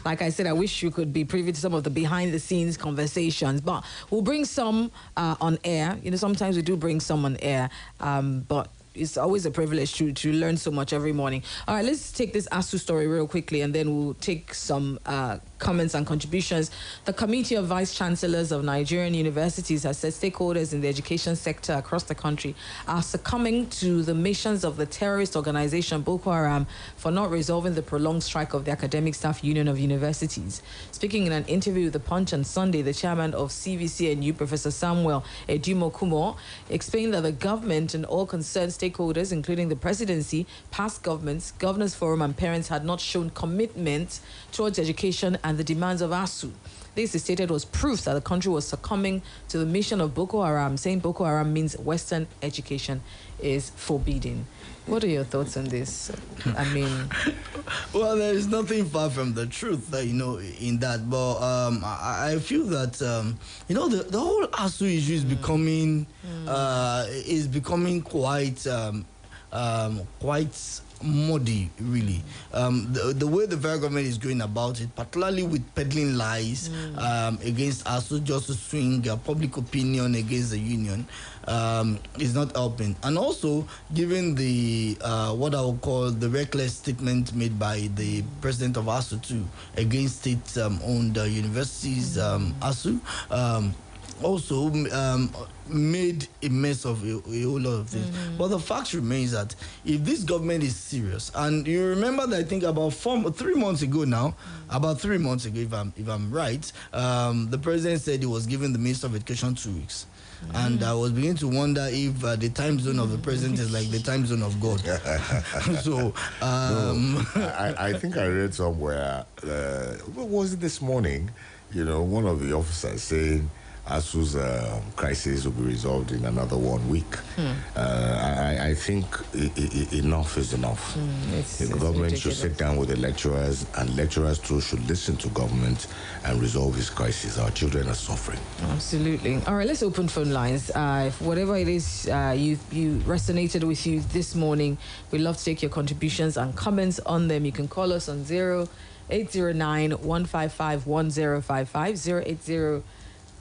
like I said, I wish you could be privy to some of the behind-the-scenes conversations, but we'll bring some on air. Sometimes we do bring some on air, but it's always a privilege to learn so much every morning. All right, let's take this ASU story real quickly, and then we'll take some comments and contributions. The Committee of Vice Chancellors of Nigerian Universities has said stakeholders in the education sector across the country are succumbing to the missions of the terrorist organization Boko Haram for not resolving the prolonged strike of the Academic Staff Union of Universities. Speaking in an interview with The Punch on Sunday, the chairman of CVCNU, Professor Samuel Edumokumo, explained that the government and all concerned stakeholders, including the presidency, past governments, governors forum, and parents, had not shown commitment towards education and the demands of ASU. This, he stated, was proof that the country was succumbing to the mission of Boko Haram, saying Boko Haram means Western education is forbidden. What are your thoughts on this? I mean... Well, there is nothing far from the truth, in that. But I feel that, the whole ASU issue is becoming quite muddy, really. The way the federal government is going about it, particularly with peddling lies against ASU, just to swing public opinion against the union, is not helping. And also, given the what I would call the reckless statement made by the president of ASU too against state-owned universities, ASU, also made a mess of a whole lot of things. But the fact remains that if this government is serious, and you remember that I think about 3 months ago now, if I'm right, the president said he was giving the Minister of Education 2 weeks. And I was beginning to wonder if the time zone of the president is like the time zone of God. So, I think I read somewhere, what was it this morning? One of the officers saying ASU's crisis will be resolved in another 1 week. I think enough is enough. The government should sit down with the lecturers, and lecturers too should listen to government and resolve this crisis. Our children are suffering. Absolutely. All right, let's open phone lines. If whatever it is you resonated with you this morning, we'd love to take your contributions and comments on them. You can call us on 0809-155-1055,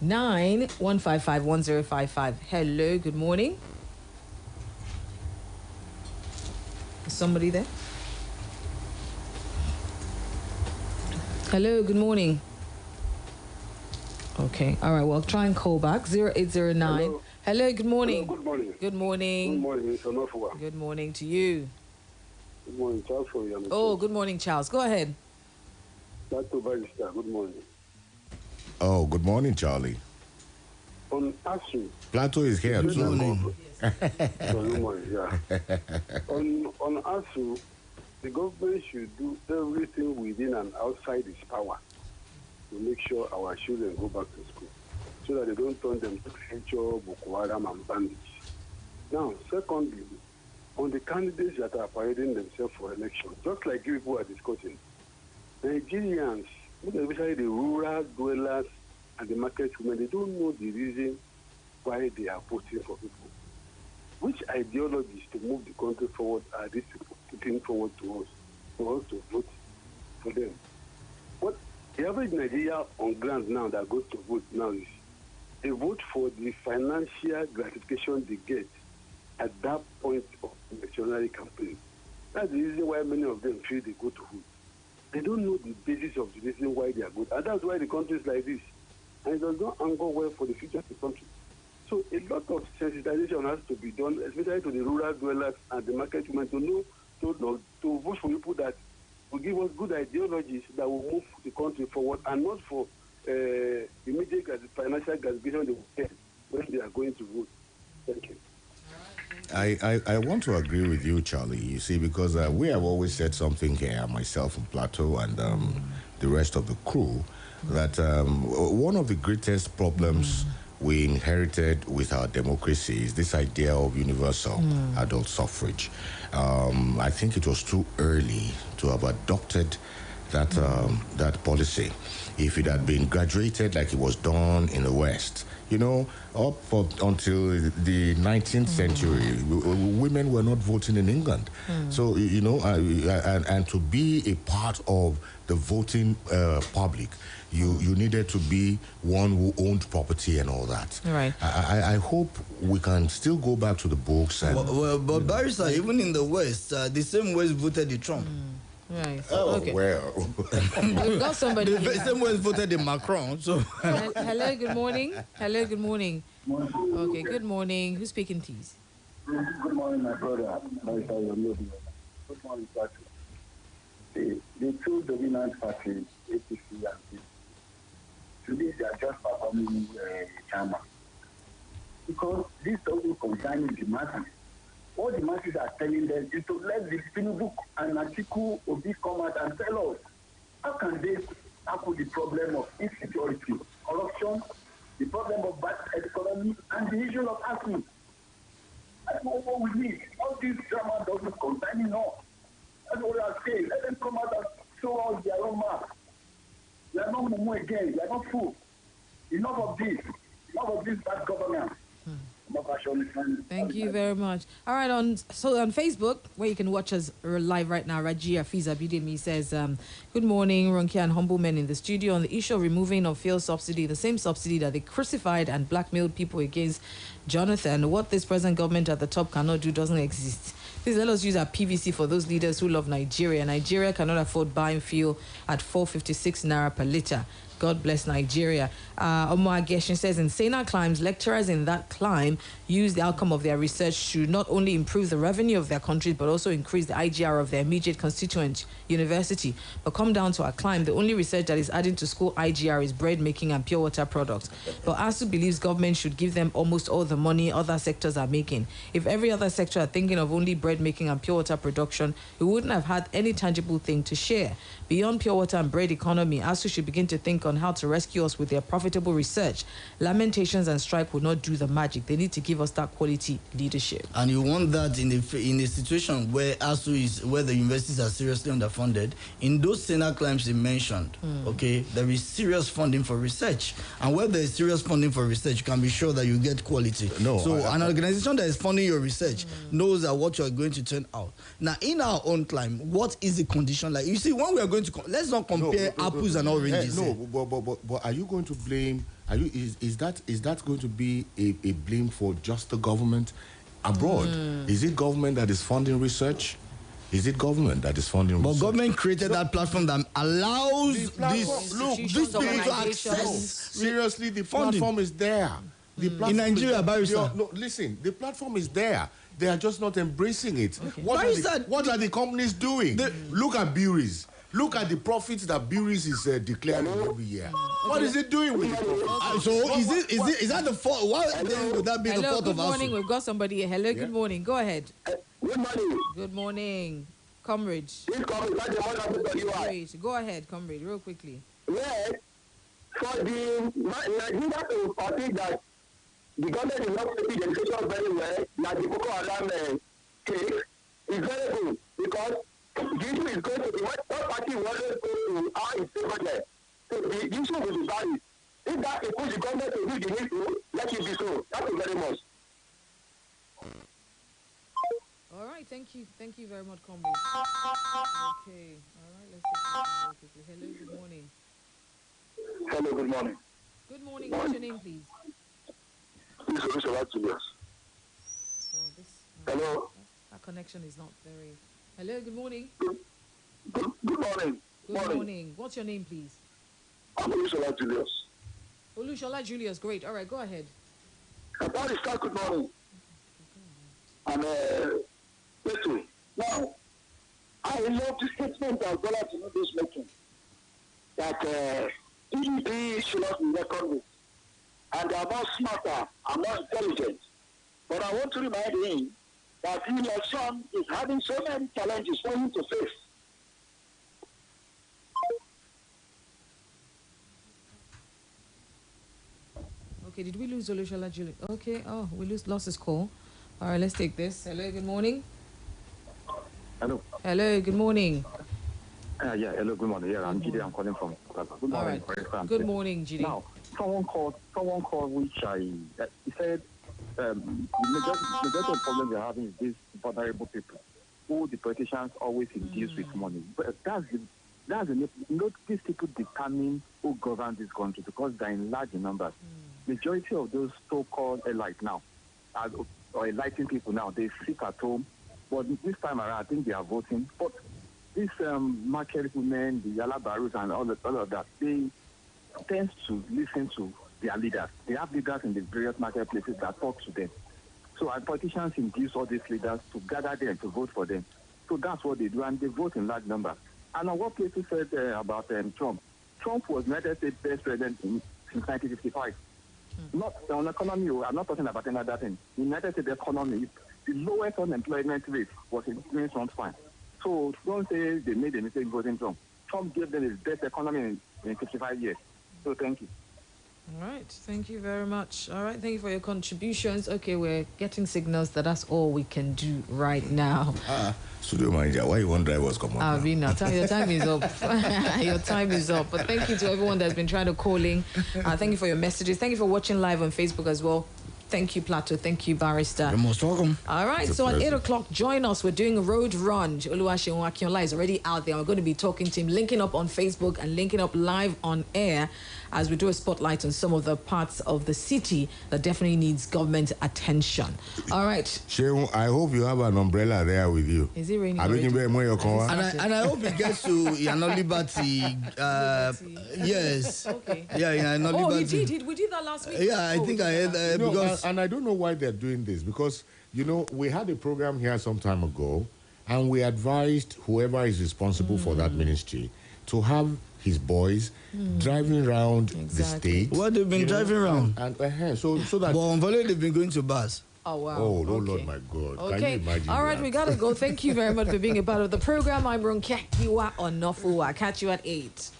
080-155-1055. Hello, good morning. Is somebody there? Hello, good morning. Okay, all right, well, try and call back. 0809. Hello, good morning. Hello, good morning. Good morning. Good morning, Mr. Onafuwa. Good morning to you. Good morning, Charles. For you. Oh, good morning, Charles. Go ahead. Dr. Barrister, good morning. Oh, good morning, Charlie. On ASU. Plateau is here too. Good morning. Good morning, yeah. On ASU, the government should do everything within and outside its power to make sure our children go back to school, so that they don't turn them to future Boko Haram and bandits. Now, secondly, on the candidates that are parading themselves for election, just like you people are discussing, Nigerians, especially the rural dwellers and the market women, they don't know the reason why they are voting for people. Which ideologies to move the country forward are these people putting forward to us, for us to vote for them? What the average Nigeria on ground now that goes to vote now is they vote for the financial gratification they get at that point of the electionary campaign. That's the reason why many of them feel they go to vote. They don't know the basis of the reason why they are good. And that's why the country is like this. And it does not angle well for the future of the country. So a lot of sensitization has to be done, especially to the rural dwellers and the market women, to know, to vote for people that will give us good ideologies that will move the country forward, and not for immediate financial gratification they will get when they are going to vote. Thank you. I want to agree with you, Charlie, you see, because we have always said something here, myself and Plateau and the rest of the crew, that one of the greatest problems we inherited with our democracy is this idea of universal adult suffrage. I think it was too early to have adopted that policy. If it had been graduated like it was done in the West, until the 19th century, women were not voting in England. So, and to be a part of the voting public, you needed to be one who owned property and all that. Right. I hope we can still go back to the books. And, but Barrister, even in the West, the same West voted the Trump. Right. Oh, okay. well. We've got somebody. The same West voted the Macron. So. Hello, good morning. Hello, good morning. Okay, good morning. Who's speaking, please? Good morning, my brother. Good morning, party. The two dominant parties, APC and PDP, today they are just performing chairman. Because this doesn't concern the masses. All the masses are telling them is to let the Tinubu and Atiku Obi come out and tell us how can they tackle the problem of insecurity, corruption, the problem of bad economy, and the issue of housing. That's what we need. All this drama doesn't concern us. That's what I say. Let them come out and show us their own map. They are not Mumu again. They are not fool. Enough of this. Enough of this bad governance. Thank you very much. All right, on Facebook, where you can watch us live right now, Raji Afiza Bidemi says, good morning, Ronke and humble men in the studio. On the issue of removing of fuel subsidy, the same subsidy that they crucified and blackmailed people against Jonathan, what this present government at the top cannot do doesn't exist. Please let us use our PVC for those leaders who love Nigeria. Nigeria cannot afford buying fuel at 456 naira per litre. God bless Nigeria. Omar Geshin says, in Sena climes, lecturers in that climb use the outcome of their research to not only improve the revenue of their countries, but also increase the IGR of their immediate constituent university. But come down to our climb, the only research that is adding to school IGR is bread making and pure water products. But ASU believes government should give them almost all the money other sectors are making. If every other sector are thinking of only bread making and pure water production, we wouldn't have had any tangible thing to share. Beyond pure water and bread economy, ASU should begin to think on how to rescue us with their profitable research. Lamentations and strike will not do the magic. They need to give us that quality leadership. And you want that in a situation where where the universities are seriously underfunded. In those Senate claims you mentioned, okay, there is serious funding for research, and where there is serious funding for research, you can be sure that you get quality. An organization that is funding your research knows that what you are going to turn out. Now, in our own climb, what is the condition like? You see, when we are going to let's not compare apples and oranges. But are you going to blame? Is that going to be a blame for just the government abroad? Is it government that is funding research? Is it government that is funding research? But government created that platform that allows these people to access. Seriously, the platform is there. In Nigeria, Barrister. No, listen, the platform is there. They are just not embracing it. Okay. What are the companies doing? Look at Bureau's. Look at the profits that Bureau's is declaring every year. What is it doing with it? So is that the fault? Why would that be the fault of us? Good morning. We've got somebody here. Hello, good morning. Go ahead. Good morning. Good morning. Comrade. Great. Go ahead, comrade, real quickly. Yes, for the Nigeria to foresee that the government is not taking the education very well, like the Boko Haram case, is very good because the issue is going to be what party will always go to how it's budget. So the issue will be valid. If that will push the government to do the needful, let it be so. Thank you very much. All right, thank you. Thank you very much, comrade. Okay, all right, let's take this quickly. Hello, good morning. Hello, good morning. Good morning. What's your name, please? This is Richard Julius. So this. Hello. Our connection is not very. Hello, good morning. Good morning. Good morning. What's your name, please? I'm Olushola Julius. Olushola Julius, great. All right, go ahead. Barrister, good morning. And listen, now, I love the statement that Bola Tinubu is making that PDP should not be reckoned with, and they are more smarter and more intelligent. But I want to remind him that the election is having so many challenges for him to face. Okay, did we lose Olushola Julius? Okay, we lost his call. All right, let's take this. Hello, good morning. Hello. Hello, good morning. Yeah, hello, good morning. Yeah, I'm Jide. I'm calling from. Good morning. Right. Good morning, Jide. Now, someone called, which he said, the majority of problems we're having is these vulnerable people who the politicians always induce with money. But these people determine who governs this country because they're in large numbers. Majority of those so-called elite now, or enlightened people now, they sit at home. But this time around, I think they are voting. But these market women, the Yalabarus and all of that, they tend to listen to their leaders. They have leaders in the various marketplaces that talk to them. So our politicians induce all these leaders to gather them to vote for them. So that's what they do, and they vote in large numbers. And on what places said about Trump. Trump was United States best president since 1955. Not on economy, I'm not talking about another thing. In United States economy, the lowest unemployment rate was in Trump's time. So don't say they made a mistake voting Trump. Trump gave them his best economy in 55 years. So thank you. All right, thank you very much. All right, thank you for your contributions. Okay, we're getting signals that that's all we can do right now. Studio manager, why you want drivers come on? Your time is up. Your time is up. But thank you to everyone that's been trying to call in. Thank you for your messages. Thank you for watching live on Facebook as well. Thank you, Plato. Thank you, Barrister. You're most welcome. All right, so at 8 o'clock, join us. We're doing a road run. Oluwaseun Akinola is already out there. We're going to be talking to him, linking up on Facebook and linking up live on air as we do a spotlight on some of the parts of the city that definitely needs government attention. All right. Sheung, I hope you have an umbrella there with you. Is it raining? And I hope it gets to Yano Liberty. Yes. Okay. Yeah, Yano Liberty. He did. We did that last week. Yeah, I think I heard because... And I don't know why they're doing this, because, we had a program here some time ago, and we advised whoever is responsible for that ministry to have his boys driving around the state. Well, they've been driving around. So that... But on Valley, they've been going to bars. Oh, wow. Oh, Lord, my God. Okay. Can you imagine All right, that? we got to go. Thank you very much for being a part of the program. I'm Ronke Giwa Onafuwa. Catch you at 8.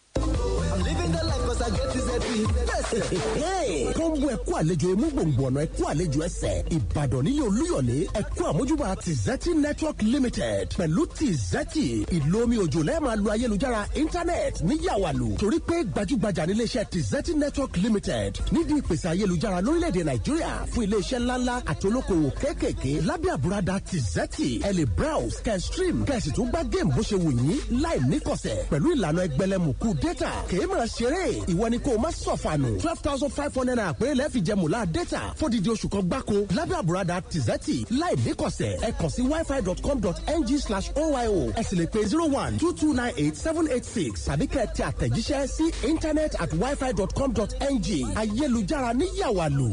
I'm living the life because I get this every hey, combo ẹ̀kọ́ àlejò emu gbòǹgbò ọ̀nà ẹ̀kọ́ àlejò ẹsẹ̀ Ìbàdàn nílé Olúyọ̀lé ẹ̀kọ́ àmójúbà Tizeti Network Limited pẹ̀lú Tizeti ìlò omi òjò lẹ́ẹ̀ máa lo ayélujára internet ní yàwàlù torí pé gbajúgbajà ní iléeṣẹ́ Tizeti Network Limited nídìí ìpèsè ayélujára lórílẹ̀‐èdè Nàìjíríà fún iléeṣẹ́ ńláńlá àti olókoòwò kéékèèké lábẹ́ àbúradà Tizeti ẹ lè browse kẹ́ stream kẹ́ sì tún gbá géèmù bó ṣe wù yín láì níkọ̀sẹ̀ pẹ̀lú ìlànà ẹgbẹ̀lẹ́mùkú data kèé máa ṣeré ìwọ ni kò má sọ̀fànù 12,500 naira pé lẹ́ẹ̀fì jẹ mùlá data fódìdí oṣù kan gbáko lábẹ́ àbúradà Tizeti láì níkọ̀sẹ̀ ẹ kàn sí wifi.com.ng/oyo ẹ sì lè pè 01-2298-786 tàbí kẹ́ tẹ àtẹ̀jíṣẹ́ sí internet@wifi.com.ng ayélujára ní yàwàlù.